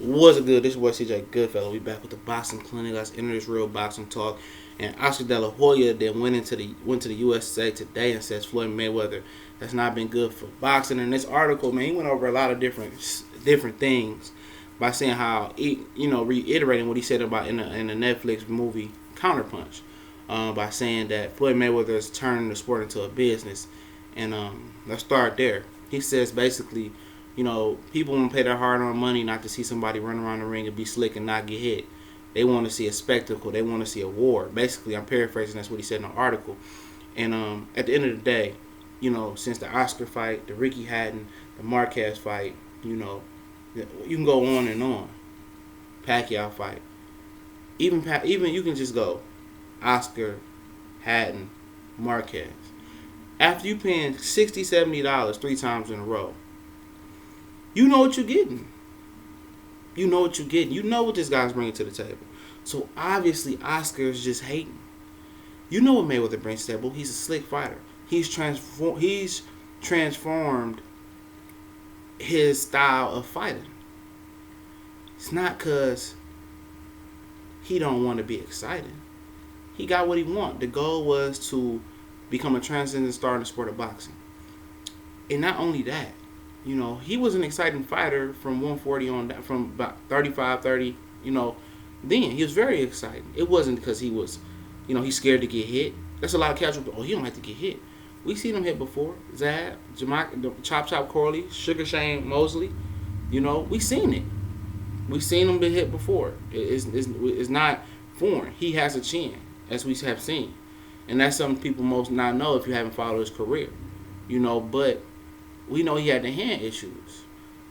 Was it good? This is what CJ Goodfellow. We back with the boxing clinic. Let's enter this real boxing talk. And Oscar De La Hoya then went to the USA today and says Floyd Mayweather has not been good for boxing. In this article, man, he went over a lot of different things by saying how reiterating what he said about in the Netflix movie Counterpunch, by saying that Floyd Mayweather is turning the sport into a business. And let's start there. He says basically, people want to pay their hard-earned money not to see somebody run around the ring and be slick and not get hit. They want to see a spectacle. They want to see a war. Basically, I'm paraphrasing. That's what he said in the article. And at the end of the day, since the Oscar fight, the Ricky Hatton, the Marquez fight, you can go on and on. Pacquiao fight. Even you can just go Oscar, Hatton, Marquez. After you paying $60, $70 3 times in a row, you know what you're getting. You know what you're getting. You know what this guy's bringing to the table. So obviously Oscar is just hating. You know what Mayweather brings to the table. He's a slick fighter. He's transformed his style of fighting. It's not because he don't want to be excited. He got what he wanted. The goal was to become a transcendent star in the sport of boxing. And not only that, he was an exciting fighter from 140 on down, from about 35, 30, then. He was very exciting. It wasn't because he was, he's scared to get hit. That's a lot of casual, he don't like to get hit. We've seen him hit before. Zab, Chop Corley, Sugar Shane Mosley. We've seen it. We've seen him be hit before. It's not foreign. He has a chin, as we have seen. And that's something people most not know if you haven't followed his career. But we know he had the hand issues.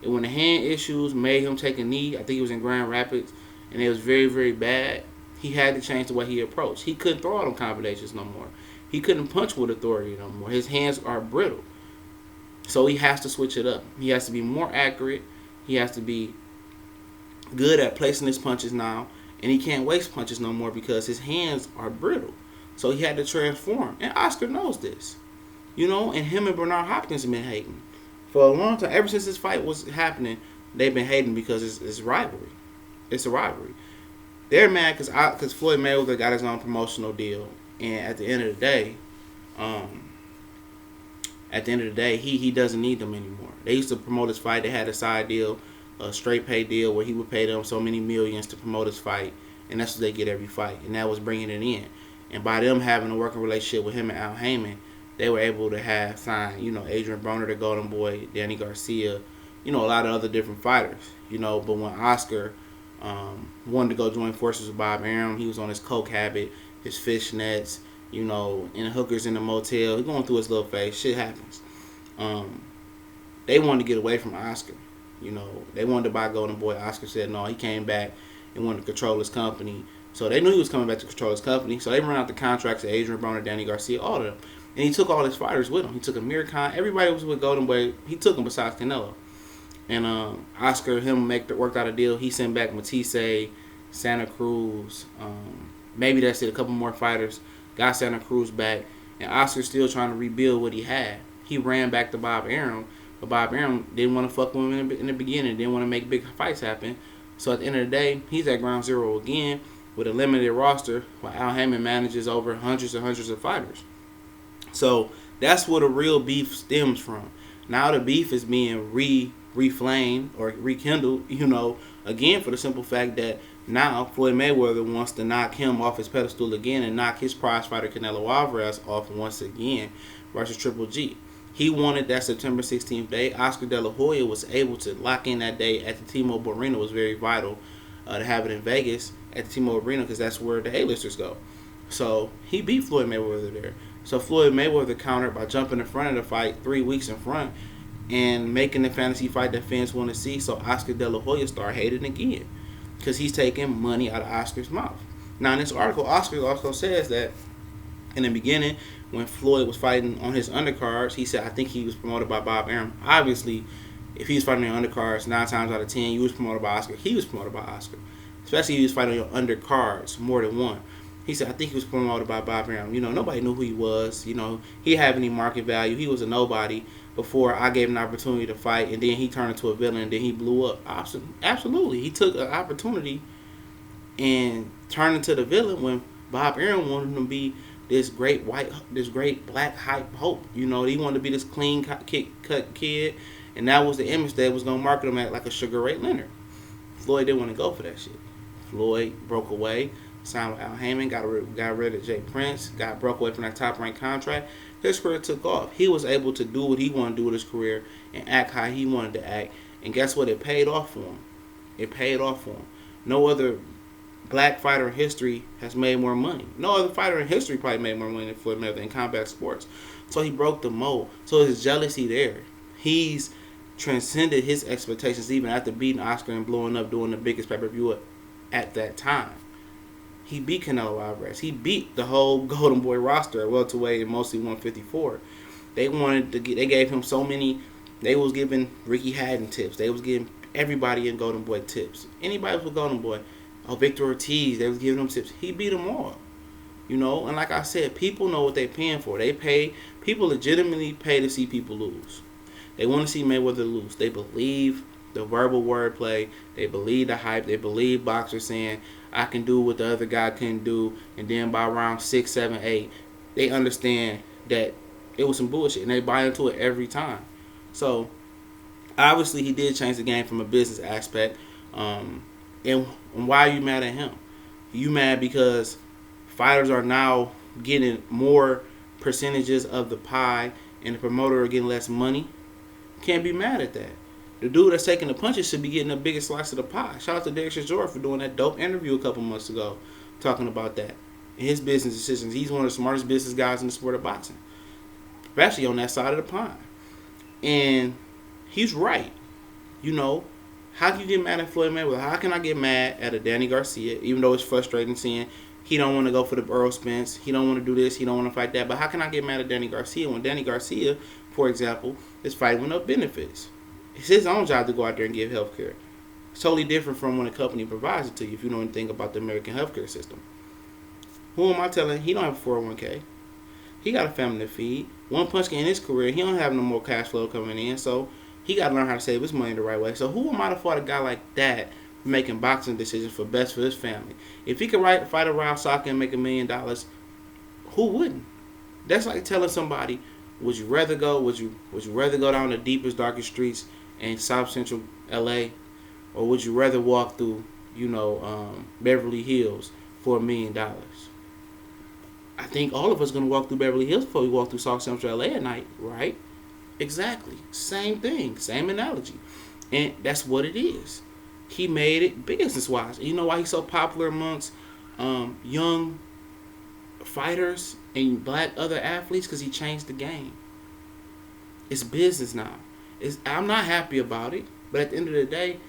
And when the hand issues made him take a knee, I think he was in Grand Rapids, and it was very, very bad, he had to change the way he approached. He couldn't throw out them combinations no more. He couldn't punch with authority no more. His hands are brittle. So he has to switch it up. He has to be more accurate. He has to be good at placing his punches now. And he can't waste punches no more because his hands are brittle. So he had to transform. And Oscar knows this. And him and Bernard Hopkins have been hating. For a long time, ever since this fight was happening, they've been hating because it's rivalry. It's a rivalry. They're mad because Floyd Mayweather got his own promotional deal. And at the end of the day, he doesn't need them anymore. They used to promote his fight. They had a side deal, a straight pay deal where he would pay them so many millions to promote his fight. And that's what they get every fight. And that was bringing it in. And by them having a working relationship with him and Al Heyman, they were able to have signed, Adrian Broner, the Golden Boy, Danny Garcia, a lot of other different fighters, But when Oscar wanted to go join forces with Bob Arum, he was on his coke habit, his fishnets, and hookers in the motel. He's going through his little phase. Shit happens. They wanted to get away from Oscar. They wanted to buy Golden Boy. Oscar said no. He came back and wanted to control his company. So they knew he was coming back to control his company. So they ran out the contracts to Adrian Broner, Danny Garcia, all of them. And he took all his fighters with him. He took Amir Khan. Everybody was with Golden Boy. He took them besides Canelo. And Oscar, worked out a deal. He sent back Matisse, Santa Cruz. Maybe that's it. A couple more fighters. Got Santa Cruz back. And Oscar's still trying to rebuild what he had. He ran back to Bob Arum. But Bob Arum didn't want to fuck with him in the beginning. Didn't want to make big fights happen. So at the end of the day, he's at ground zero again with a limited roster while Al Heyman manages over hundreds and hundreds of fighters. So that's where the real beef stems from. Now the beef is being reflamed or rekindled, again for the simple fact that now Floyd Mayweather wants to knock him off his pedestal again and knock his prize fighter Canelo Alvarez off once again versus Triple G. He wanted that September 16th day. Oscar De La Hoya was able to lock in that day at the T-Mobile Arena. It was very vital to have it in Vegas at the T-Mobile Arena because that's where the A-listers go. So he beat Floyd Mayweather there. So Floyd Mayweather countered by jumping in front of the fight 3 weeks in front and making the fantasy fight that fans want to see. So Oscar De La Hoya started hating again because he's taking money out of Oscar's mouth. Now in this article, Oscar also says that in the beginning, when Floyd was fighting on his undercards, he said, I think he was promoted by Bob Arum. Obviously, if he was fighting on undercards, 9 times out of 10, you was promoted by Oscar. He was promoted by Oscar. Especially if he was fighting on undercards, more than one. He said, I think he was promoted by Bob Arum. Nobody knew who he was. He didn't have any market value. He was a nobody. before I gave him an opportunity to fight, and then he turned into a villain, and then he blew up. Absolutely, he took an opportunity and turned into the villain when Bob Arum wanted him to be this great black hype hope. You know, he wanted to be this clean cut kid, and that was the image that was gonna market him at like a Sugar Ray Leonard. Floyd didn't want to go for that shit. Floyd broke away, signed with Al Heyman, got rid of Jay Prince, broke away from that top ranked contract. His career took off. He was able to do what he wanted to do with his career and act how he wanted to act. And guess what? It paid off for him. It paid off for him. No other black fighter in history has made more money. No other fighter in history probably made more money than Floyd Mayweather in combat sports. So he broke the mold. So his jealousy there. He's transcended his expectations even after beating Oscar and blowing up doing the biggest pay-per-view at that time. He beat Canelo Alvarez. He beat the whole Golden Boy roster at welterweight and mostly 154. They gave him so many. They was giving Ricky Hatton tips. They was giving everybody in Golden Boy tips. Anybody with Golden Boy. Oh, Victor Ortiz, they was giving them tips. He beat them all. You know, and like I said, people know what they're paying for. People legitimately pay to see people lose. They want to see Mayweather lose. They believe the verbal wordplay. They believe the hype. They believe boxers saying, I can do what the other guy couldn't do. And then by round 6, 7, 8, they understand that it was some bullshit. And they buy into it every time. So, obviously, he did change the game from a business aspect. And why are you mad at him? You mad because fighters are now getting more percentages of the pie and the promoter are getting less money? Can't be mad at that. The dude that's taking the punches should be getting the biggest slice of the pie. Shout out to Derek Chisora for doing that dope interview a couple months ago talking about that. And his business decisions. He's one of the smartest business guys in the sport of boxing. Especially on that side of the pond. And he's right. You know, how can you get mad at Floyd Mayweather? How can I get mad at a Danny Garcia, even though it's frustrating seeing he don't want to go for the Earl Spence, he don't want to do this, he don't want to fight that. But how can I get mad at Danny Garcia when Danny Garcia, for example, is fighting with no benefits? It's his own job to go out there and give health care. It's totally different from when a company provides it to you if you know anything about the American healthcare system. Who am I telling? He don't have a 401k. He got a family to feed. One punch in his career, he don't have no more cash flow coming in, so he got to learn how to save his money the right way. So who am I to fight a guy like that for making boxing decisions for best for his family? If he could fight a Ralph Saka and make $1 million, who wouldn't? That's like telling somebody, would you rather go down the deepest, darkest streets in South Central LA, or would you rather walk through, Beverly Hills for $1 million? I think all of us are going to walk through Beverly Hills before we walk through South Central LA at night, right? Exactly. Same thing. Same analogy. And that's what it is. He made it business-wise. You know why he's so popular amongst young fighters and black other athletes? Because he changed the game. It's business now. I'm not happy about it. But at the end of the day,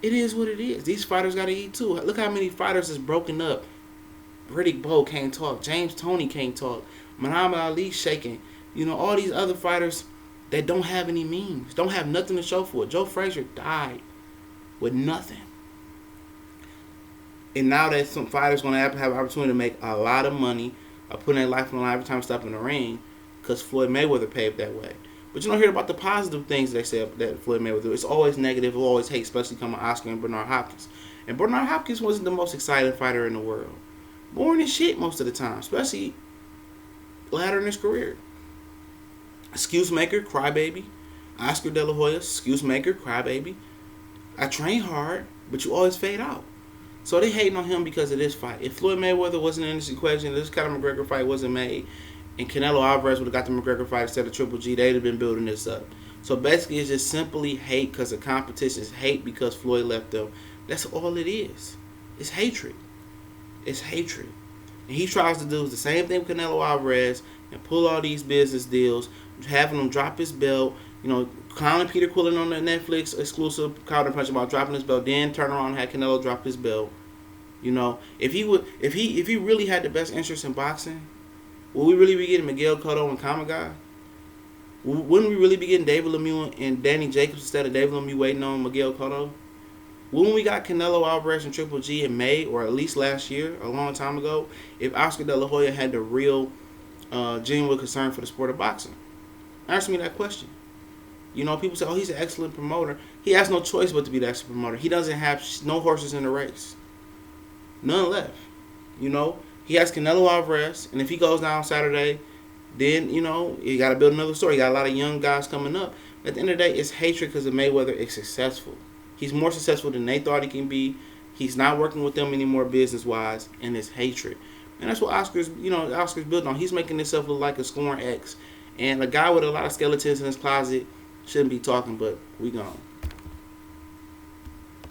it is what it is. These fighters got to eat too. Look how many fighters is broken up. Riddick Bowe can't talk. James Toney can't talk. Muhammad Ali shaking. All these other fighters that don't have any means, don't have nothing to show for it. Joe Frazier died with nothing. And now that some fighters going to have an opportunity to make a lot of money, putting their life on the line every time step in the ring, because Floyd Mayweather paved that way. But you don't hear about the positive things they say that Floyd Mayweather do. It's always negative, always hate, especially coming Oscar and Bernard Hopkins. And Bernard Hopkins wasn't the most exciting fighter in the world. Boring as shit most of the time, especially later in his career. Excuse maker, crybaby. Oscar De La Hoya, excuse maker, crybaby. I train hard, but you always fade out. So they hating on him because of this fight. If Floyd Mayweather wasn't in this equation, this kind of McGregor fight wasn't made, and Canelo Alvarez would have got the McGregor fight instead of Triple G, they'd have been building this up. So basically, it's just simply hate because of competition. It's hate because Floyd left them. That's all it is. It's hatred. It's hatred. And he tries to do the same thing with Canelo Alvarez and pull all these business deals, having him drop his belt, clowning Peter Quillen on the Netflix exclusive counter punch about dropping his belt, then turn around and have Canelo drop his belt. If he really had the best interest in boxing, would we really be getting Miguel Cotto and Kamagai? Wouldn't we really be getting David Lemieux and Danny Jacobs instead of David Lemieux waiting on Miguel Cotto? When we got Canelo Alvarez and Triple G in May, or at least last year, a long time ago, if Oscar De La Hoya had the real, genuine concern for the sport of boxing. Answer me that question. You know, people say, "Oh, he's an excellent promoter." He has no choice but to be the excellent promoter. He doesn't have no horses in the race, none left. You know, he has Canelo Alvarez, and if he goes down Saturday, then you know you got to build another story. You got a lot of young guys coming up. At the end of the day, it's hatred because of Mayweather is successful. He's more successful than they thought he can be. He's not working with them anymore business wise, and it's hatred. And that's what Oscar's built on. He's making himself look like a scoring X, and a guy with a lot of skeletons in his closet shouldn't be talking. But we gone.